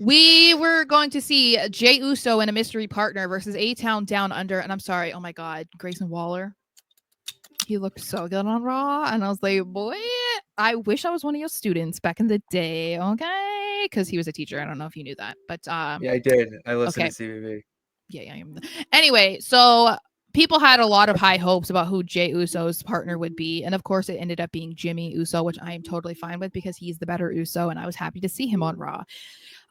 We were going to see Jey Uso and a mystery partner versus A-Town Down Under. And I'm sorry, oh my God, Grayson Waller. He looked so good on Raw. And I was like, boy, I wish I was one of your students back in the day. Okay. Because he was a teacher. I don't know if you knew that. But Yeah, I did. I listened okay. to CVV. Yeah. Anyway, so people had a lot of high hopes about who Jey Uso's partner would be. And of course, it ended up being Jimmy Uso, which I am totally fine with because he's the better Uso. And I was happy to see him on Raw.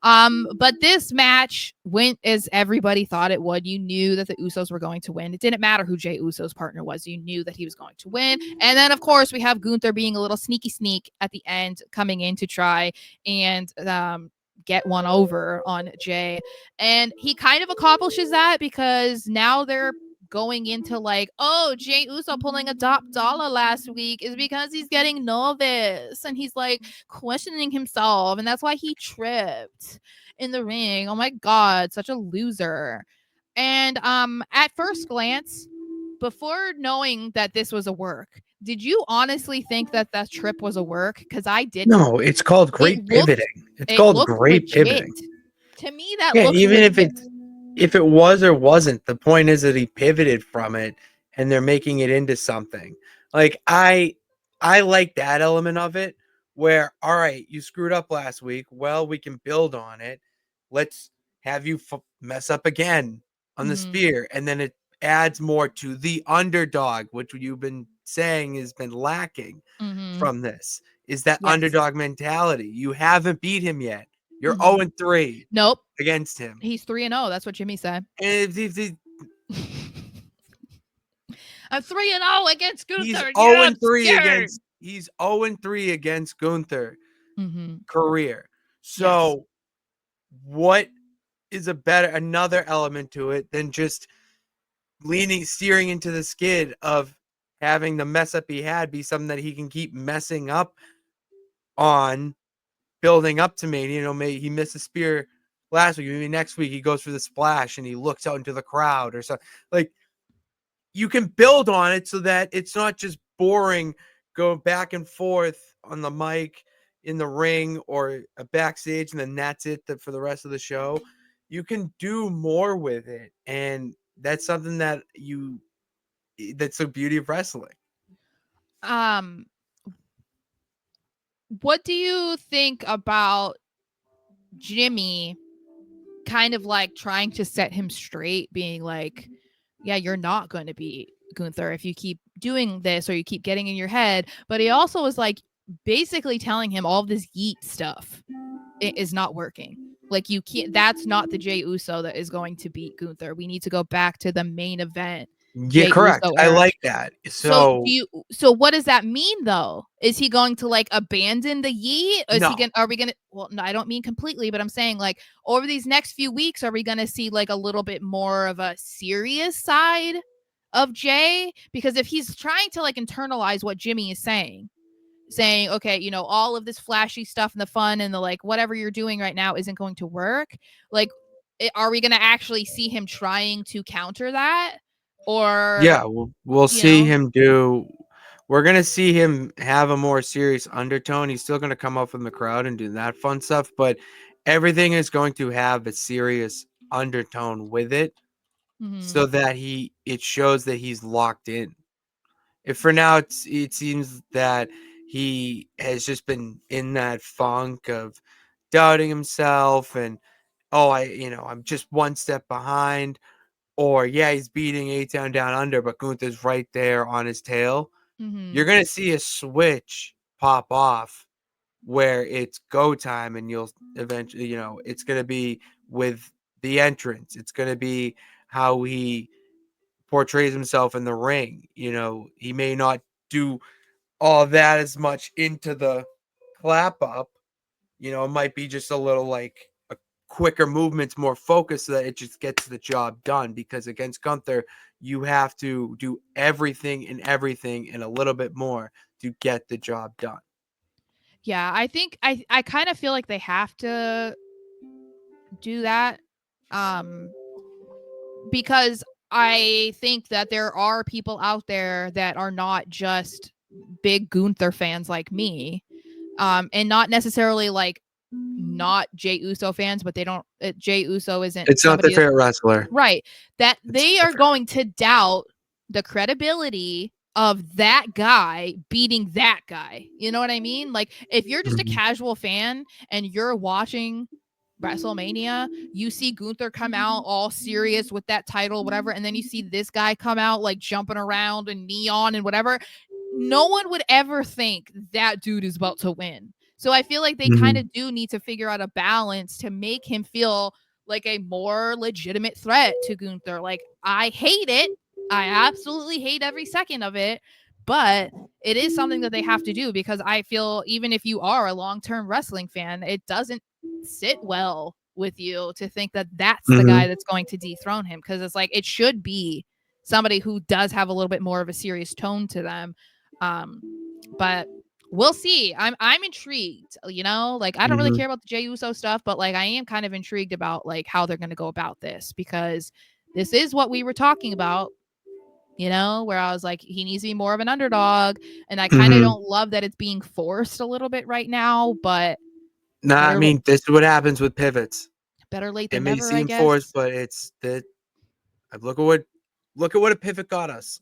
But this match went as everybody thought it would. You knew that the Usos were going to win. It didn't matter who Jey Uso's partner was. You knew that he was going to win. And then, of course, we have Gunther being a little sneak at the end, coming in to try and get one over on Jey. And he kind of accomplishes that because now they're going into like, oh, Jey Uso pulling a top dollar last week is because he's getting nervous and he's like questioning himself, and that's why he tripped in the ring. Oh my God, such a loser. And at first glance, before knowing that this was a work, did you honestly think that that trip was a work? Because I didn't. No, it's called great pivoting. It's called great legit pivoting. to me. That Yeah, looked even legit. if it was or wasn't, the point is that he pivoted from it and they're making it into something. Like I like that element of it where, all right, you screwed up last week. Well, we can build on it. Let's have you mess up again on the spear. And then it adds more to the underdog, which you've been saying has been lacking from this, is that underdog mentality. You haven't beat him yet. You're 0-3. Nope. Against him. He's 3-0. That's what Jimmy said. And I'm 3-0 against Gunther. He's 0-3 against. He's 0-3 against Gunther career. So, what is another element to it than just steering into the skid of having the mess up he had be something that he can keep messing up on, building up to Mania. You know, maybe he missed a spear last week. Maybe next week he goes for the splash and he looks out into the crowd or something. Like, you can build on it so that it's not just boring, go back and forth on the mic, in the ring, or a backstage, and then that's it for the rest of the show. You can do more with it, and that's something that's the beauty of wrestling. What do you think about Jimmy kind of like trying to set him straight, being like, yeah, you're not going to beat Gunther if you keep doing this or you keep getting in your head. But he also was like basically telling him all this yeet stuff is not working. Like, you can't, that's not the Jey Uso that is going to beat Gunther. We need to go back to the main event. Yeah, Jey correct. Uso I era. like that. So what does that mean though? Is he going to like abandon the yeet? Are we gonna, well, no, I don't mean completely, but I'm saying like over these next few weeks, are we gonna see like a little bit more of a serious side of Jey? Because if he's trying to like internalize what Jimmy is saying, okay, you know, all of this flashy stuff and the fun and the like whatever you're doing right now isn't going to work, like are we gonna actually see him trying to counter that? Or yeah, we'll see him do. We're gonna see him have a more serious undertone. He's still gonna come up from the crowd and do that fun stuff, but everything is going to have a serious undertone with it, so that it shows that he's locked in. If for now it seems that he has just been in that funk of doubting himself and I'm just one step behind. Or, yeah, he's beating A-Town Down Under, but Gunther's right there on his tail. You're going to see a switch pop off where it's go time, and you'll eventually, it's going to be with the entrance. It's going to be how he portrays himself in the ring. He may not do all that as much into the clap up. It might be just a little like a quicker movements, more focused, so that it just gets the job done. Because against Gunther, you have to do everything and a little bit more to get the job done. Yeah, I think I kind of feel like they have to do that because I think that there are people out there that are not just big Gunther fans like me, and not necessarily like not Jey Uso fans, but they don't. Jey Uso isn't It's not their somebody favorite wrestler. right, that It's they are different. going to doubt the credibility of that guy beating that guy. You know what I mean? Like, if you're just a Mhm. casual fan and you're watching WrestleMania, you see Gunther come out all serious with that title, whatever, and then you see this guy come out like jumping around and neon and whatever. No one would ever think that dude is about to win. So I feel like they kind Mhm. of do need to figure out a balance to make him feel like a more legitimate threat to Gunther. Like, I hate it. I absolutely hate every second of it, but it is something that they have to do because I feel even if you are a long-term wrestling fan, it doesn't sit well with you to think that that's the guy Mhm. that's going to dethrone him, because it's like it should be somebody who does have a little bit more of a serious tone to them. Um, but we'll see. I'm intrigued, you know? Like, I don't really Mhm. care about the Jey Uso stuff, but like I am kind of intrigued about like how they're going to go about this, because this is what we were talking about, you know, where I was like, he needs to be more of an underdog. And I kind of Mhm. don't love that it's being forced a little bit right now, but Nah, I better mean, this is what happens with pivots. better late It than may never, I seem forced, guess. but it's that. Look at what a pivot got us.